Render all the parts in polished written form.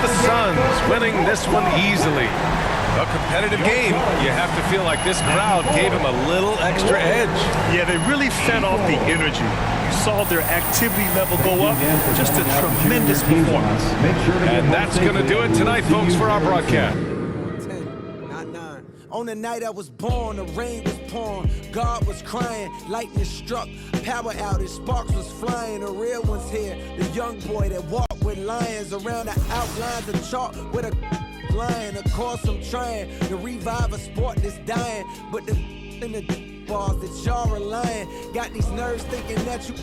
the Suns, winning this one easily. A competitive game. You have to feel like this crowd gave him a little extra edge. Yeah, they really fed off the energy. You saw their activity level go up. Just a tremendous performance. And that's going to do it tonight, folks, for our broadcast. 10, not 9. On the night I was born, the rain was pouring. God was crying, lightning struck, power outage, sparks was flying. The real one's here, the young boy that walked with lions around the outlines of chalk with a lion. Of course I'm trying to revive a sport that's dying, but the in the bars that y'all relying got these nerves thinking that you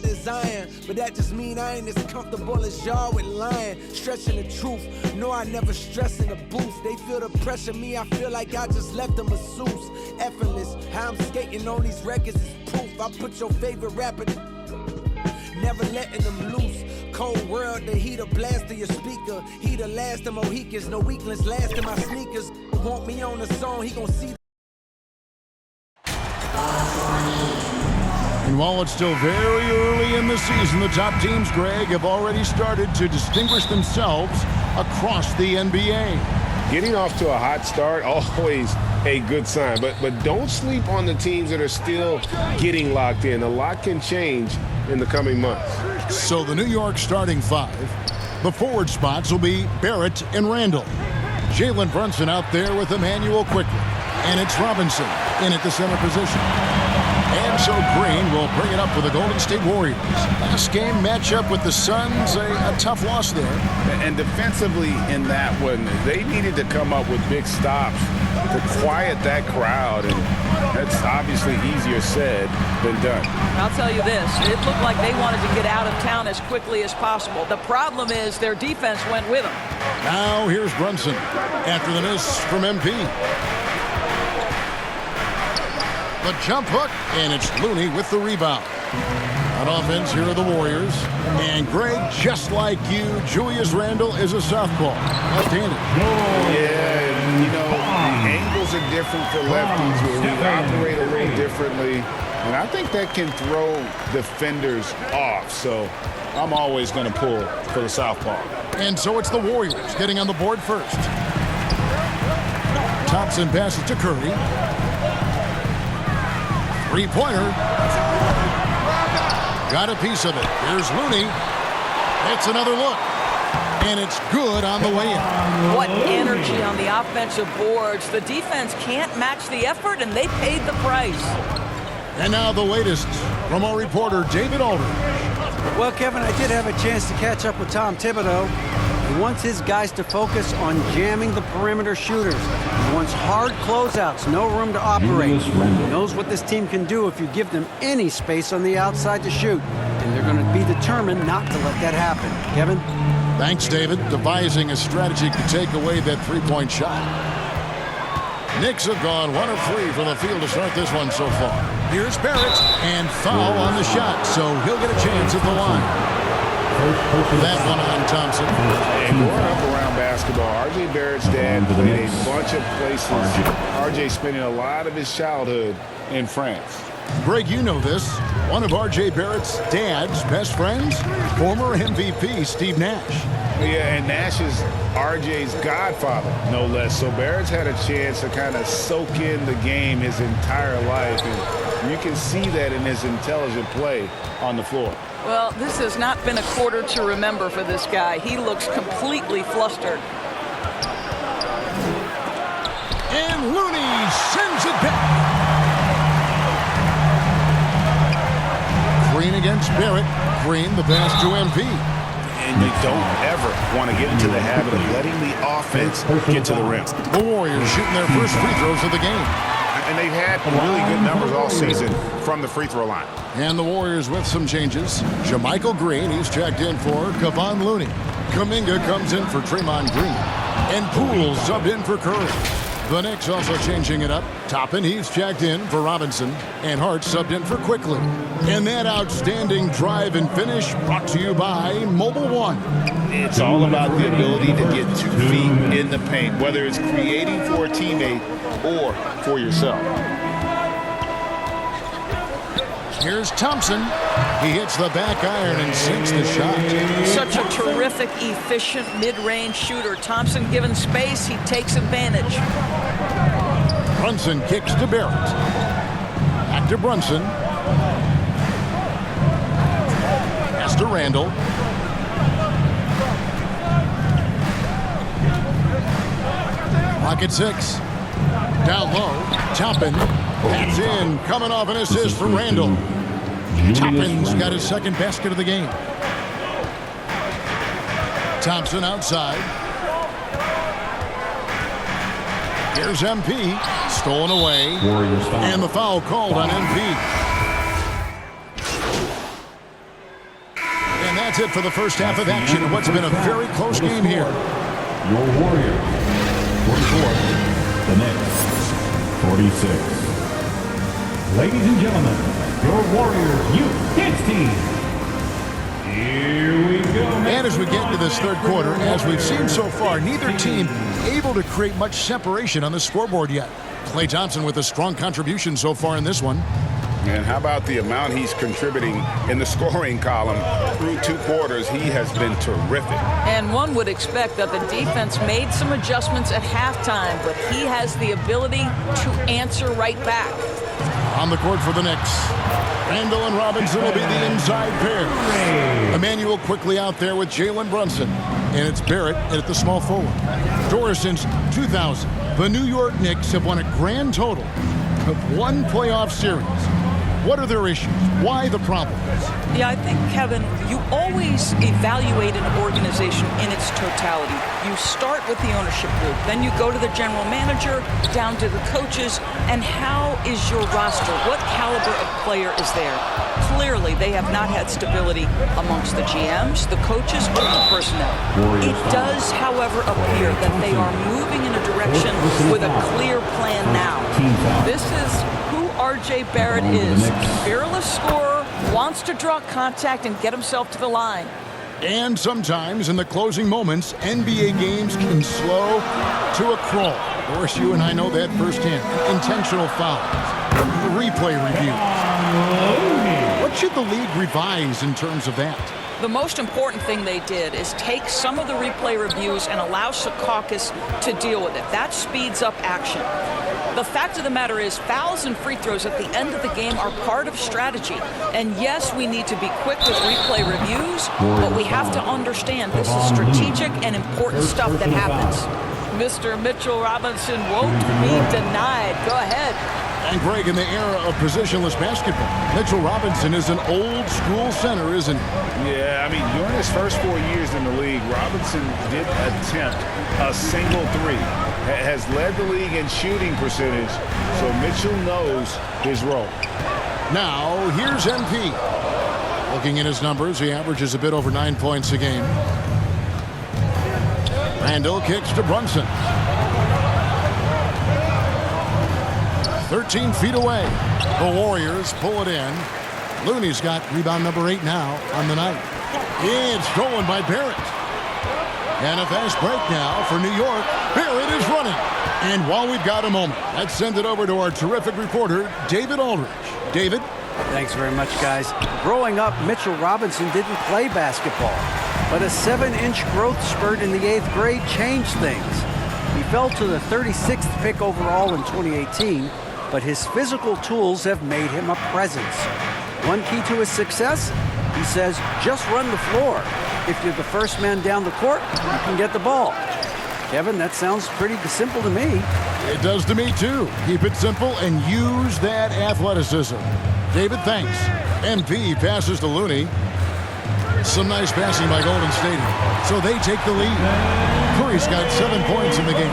design, but that just mean I ain't as comfortable as y'all with lying, stretching the truth. No, I never stress in the booth. They feel the pressure, me I feel like I just left a masseuse. Effortless, how I'm skating on these records is proof. I put your favorite rapper, never letting them loose. Cold world, the heat a blast to your speaker. He the last of Mohicans, no weaklings last in my sneakers. Want me on the song, he gon' see. And while it's still very early in the season, the top teams, Greg, have already started to distinguish themselves across the NBA. Getting off to a hot start, always a good sign. But don't sleep on the teams that are still getting locked in. A lot can change in the coming months. So the New York starting five, the forward spots will be Barrett and Randall. Jalen Brunson out there with Emmanuel quickly. And it's Robinson in at the center position. And so Green will bring it up for the Golden State Warriors. Last game matchup with the Suns, a tough loss there. And defensively in that one, they needed to come up with big stops to quiet that crowd. And that's obviously easier said than done. I'll tell you this, it looked like they wanted to get out of town as quickly as possible. The problem is their defense went with them. Now here's Brunson after the miss from MP. The jump hook, and it's Looney with the rebound. On offense, here are the Warriors. And Greg, just like you, Julius Randle is a southpaw, left-handed. Yeah, you know, the angles are different for lefties. We operate a little differently. And I think that can throw defenders off. So I'm always going to pull for the southpaw. And so it's the Warriors getting on the board first. Thompson passes to Curry. Three-pointer. Got a piece of it. Here's Looney. It's another look. And it's good on the way in. What energy on the offensive boards. The defense can't match the effort, and they paid the price. And now the latest from our reporter, David Aldridge. Well, Kevin, I did have a chance to catch up with Tom Thibodeau. He wants his guys to focus on jamming the perimeter shooters. He wants hard closeouts, no room to operate. He knows what this team can do if you give them any space on the outside to shoot. And they're going to be determined not to let that happen. Kevin? Thanks, David. Devising a strategy to take away that three-point shot. Knicks have gone 1 of 3 from the field to start this one so far. Here's Barrett, and foul on the shot, so he'll get a chance at the line. That one on Thompson. And growing up around basketball, R.J. Barrett's dad played a bunch of places. R.J. spending a lot of his childhood in France. Greg, you know this. One of R.J. Barrett's dad's best friends, former MVP Steve Nash. Yeah, and Nash is R.J.'s godfather, no less. So Barrett's had a chance to kind of soak in the game his entire life. And you can see that in his intelligent play on the floor. Well, this has not been a quarter to remember for this guy. He looks completely flustered. And Looney sends it back. Green against Barrett. Green the pass to MP. And you don't ever want to get into the habit of letting the offense get to the rim. The Warriors shooting their first free throws of the game. And they've had really good numbers all season from the free throw line. And the Warriors with some changes. JaMychal Green, he's checked in for Kevon Looney. Kuminga comes in for Draymond Green. And Poole subbed in for Curry. The Knicks also changing it up. Toppin, he's checked in for Robinson. And Hart subbed in for Quickly. And that outstanding drive and finish brought to you by Mobile One. It's all about the ability to get 2 feet in the paint, whether it's creating for a teammate or for yourself. Here's Thompson. He hits the back iron and sinks the shot. Such a terrific terrific, efficient mid-range shooter. Thompson given space, he takes advantage. Brunson kicks to Barrett. Back to Brunson. Pass to Randall. Rocket 6. Down low. Toppin. Hands in. Coming off an assist for Randall. Toppin's got his second basket of the game. Thompson outside. Here's MP. Stolen away. And the foul called on MP. And that's it for the first half of action in what's been a very close game here. Your Warriors 44, the Knicks 46. Ladies and gentlemen, your Warriors Youth Kids team. Here we go. And as we get into this third quarter, as we've seen so far, neither team able to create much separation on the scoreboard yet. Klay Thompson with a strong contribution so far in this one. And how about the amount he's contributing in the scoring column? Through 2 quarters, he has been terrific. And one would expect that the defense made some adjustments at halftime, but he has the ability to answer right back. On the court for the Knicks, Randall and Robinson will be the inside pair. Emmanuel quickly out there with Jalen Brunson. And it's Barrett at the small forward. Doris, since 2000, the New York Knicks have won a grand total of 1 playoff series. What are their issues? Why the problems? Yeah, I think, Kevin, you always evaluate an organization in its totality. You start with the ownership group, then you go to the general manager, down to the coaches, and how is your roster? What caliber of player is there? Clearly, they have not had stability amongst the GMs, the coaches, or the personnel. It does, however, appear that they are moving in a direction with a clear plan now. This is who R.J. Barrett is. Fearless scorer, wants to draw contact and get himself to the line. And sometimes in the closing moments, NBA games can slow to a crawl. Of course, you and I know that firsthand. Intentional fouls, replay reviews. What should the league revise in terms of that? The most important thing they did is take some of the replay reviews and allow Secaucus to deal with it. That speeds up action. The fact of the matter is fouls and free throws at the end of the game are part of strategy. And yes, we need to be quick with replay reviews, but we have to understand this is strategic and important stuff that happens. Mr. Mitchell Robinson won't be denied. Go ahead. And Greg, in the era of positionless basketball, Mitchell Robinson is an old school center, isn't he? Yeah, I mean, during his first 4 years in the league, Robinson did attempt a single three. Has led the league in shooting percentage, so Mitchell knows his role. Now, here's MP. Looking at his numbers, he averages a bit over 9 points a game. Randall kicks to Brunson. 13 feet away. The Warriors pull it in. Looney's got rebound number 8 now on the night. It's stolen by Barrett. And a fast break now for New York. Barrett is running. And while we've got a moment, let's send it over to our terrific reporter, David Aldridge. David? Thanks very much, guys. Growing up, Mitchell Robinson didn't play basketball, but a 7-inch growth spurt in the 8th grade changed things. He fell to the 36th pick overall in 2018, but his physical tools have made him a presence. One key to his success, he says, just run the floor. If you're the first man down the court, you can get the ball. Kevin, that sounds pretty simple to me. It does to me, too. Keep it simple and use that athleticism. David, thanks. MP passes to Looney. Some nice passing by Golden State. So they take the lead. Curry's got 7 points in the game.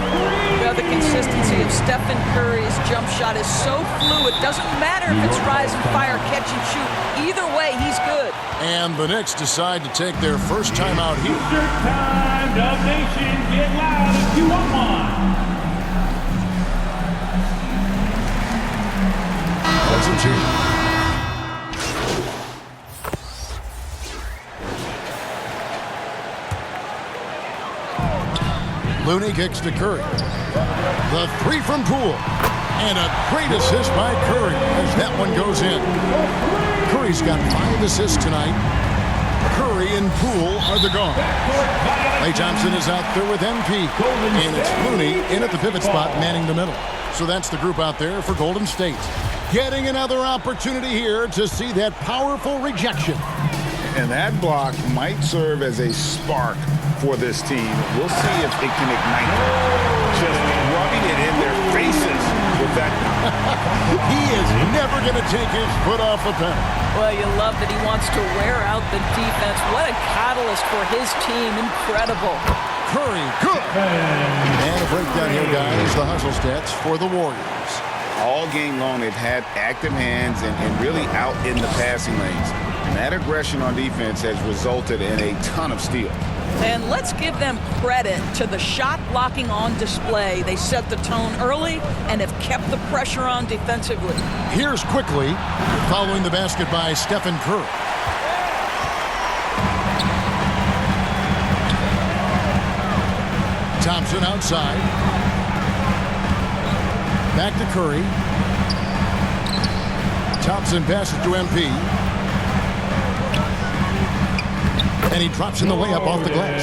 Well, the consistency of Stephen Curry's jump shot is so fluid. Doesn't matter if it's rise and fire, catch and shoot. Either way, he's good. And the Knicks decide to take their first time out here. Eastern time, Dub Nation, get loud if you want one. That's some cheer. Looney kicks to Curry. The three from Poole. And a great assist by Curry as that one goes in. Curry's got 5 assists tonight. Curry Curry and Poole are the guards. Klay Thompson is out there with MP. And it's Looney in at the pivot spot, manning the middle. So that's the group out there for Golden State. Getting another opportunity here to see that powerful rejection. And that block might serve as a spark for this team. We'll see if it can ignite them. Just rubbing it in their faces with that. He is never going to take his foot off the pedal. Well, you love that he wants to wear out the defense. What a catalyst for his team. Incredible. Curry, good. And a breakdown here, guys. The hustle stats for the Warriors. All game long, they've had active hands and really out in the passing lanes. And that aggression on defense has resulted in a ton of steals. And let's give them credit to the shot blocking on display. They set the tone early and have kept the pressure on defensively. Here's quickly following the basket by Stephen Curry. Thompson outside. Back to Curry. Thompson passes to MP. And he drops in the layup off the glass.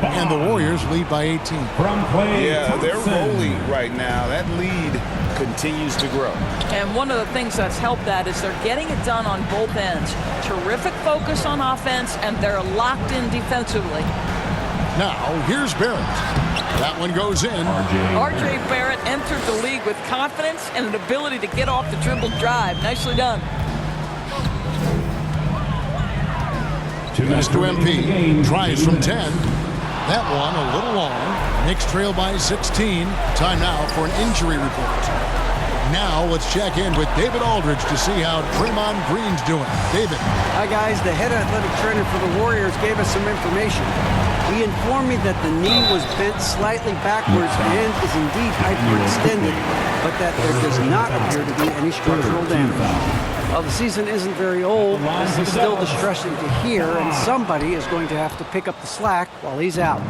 And the Warriors lead by 18. Yeah, they're rolling right now. That lead continues to grow. And one of the things that's helped that is they're getting it done on both ends. Terrific focus on offense, and they're locked in defensively. Now, here's Barrett. That one goes in. R.J. Barrett entered the league with confidence and an ability to get off the dribble drive. Nicely done. Pass to MP. Tries from 10. That one a little long. Knicks trail by 16. Time now for an injury report. Now let's check in with David Aldridge to see how Draymond Green's doing. David. Hi, guys. The head athletic trainer for the Warriors gave us some information. He informed me that the knee was bent slightly backwards and is indeed hyperextended, but that there does not appear to be any structural damage. Well, the season isn't very old. This is still distressing to hear, and somebody is going to have to pick up the slack while he's out.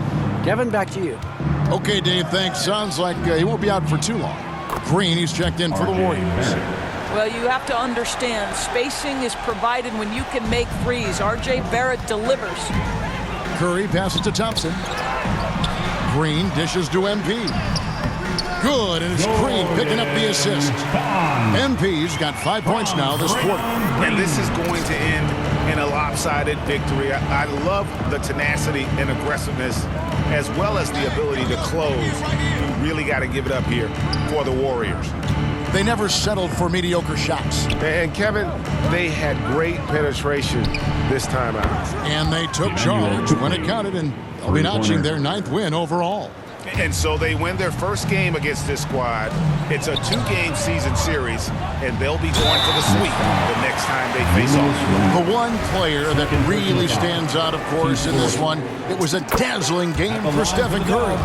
Kevin, back to you. Okay, Dave, thanks. Sounds like he won't be out for too long. Green, he's checked in for the Warriors. Well, you have to understand, spacing is provided when you can make threes. R.J. Barrett delivers. Curry passes to Thompson. Green dishes to MP. Good, and it's Green picking up the assist. MP's got 5 points now this quarter. And this is going to end in a lopsided victory. I love the tenacity and aggressiveness as well as the ability to close. You really got to give it up here for the Warriors. They never settled for mediocre shots. And Kevin, they had great penetration this time out. And they took charge when it counted, and they'll be notching their 9th win overall. And so they win their first game against this squad. It's a 2-game season series, and they'll be going for the sweep the next time they face off. The one player that really stands out, of course, in this one, it was a dazzling game for Stephen Curry.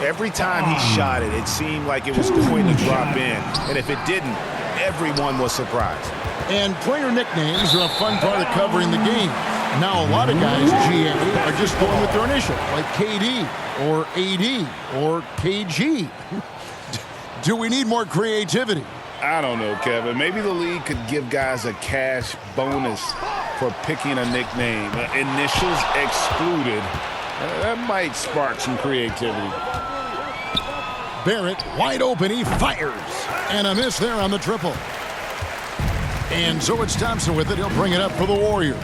Every time he shot it, it seemed like it was going to drop in. And if it didn't, everyone was surprised. And player nicknames are a fun part of covering the game. Now, a lot of guys, GA, are just going with their initial, like KD or AD or KG. Do we need more creativity? I don't know, Kevin. Maybe the league could give guys a cash bonus for picking a nickname. Initials excluded. That might spark some creativity. Barrett wide open. He fires. And a miss there on the triple. And so it's Thompson with it. He'll bring it up for the Warriors.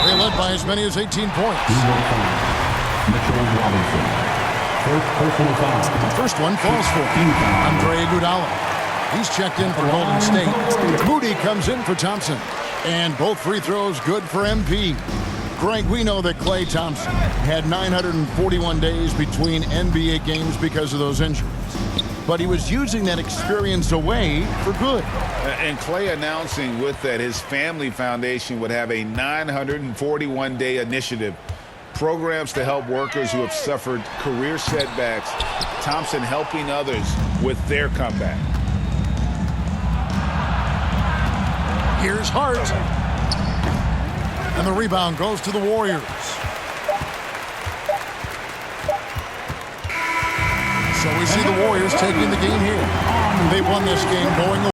They led by as many as 18 points. First one falls for Andre Iguodala. He's checked in for Golden State. Moody comes in for Thompson. And both free throws good for MP. Greg, we know that Klay Thompson had 941 days between NBA games because of those injuries. But he was using that experience away for good. And Klay announcing with that his family foundation would have a 941-day initiative. Programs to help workers who have suffered career setbacks. Thompson helping others with their comeback. Here's Hart. And the rebound goes to the Warriors. So we see the Warriors taking the game here. They won this game going away.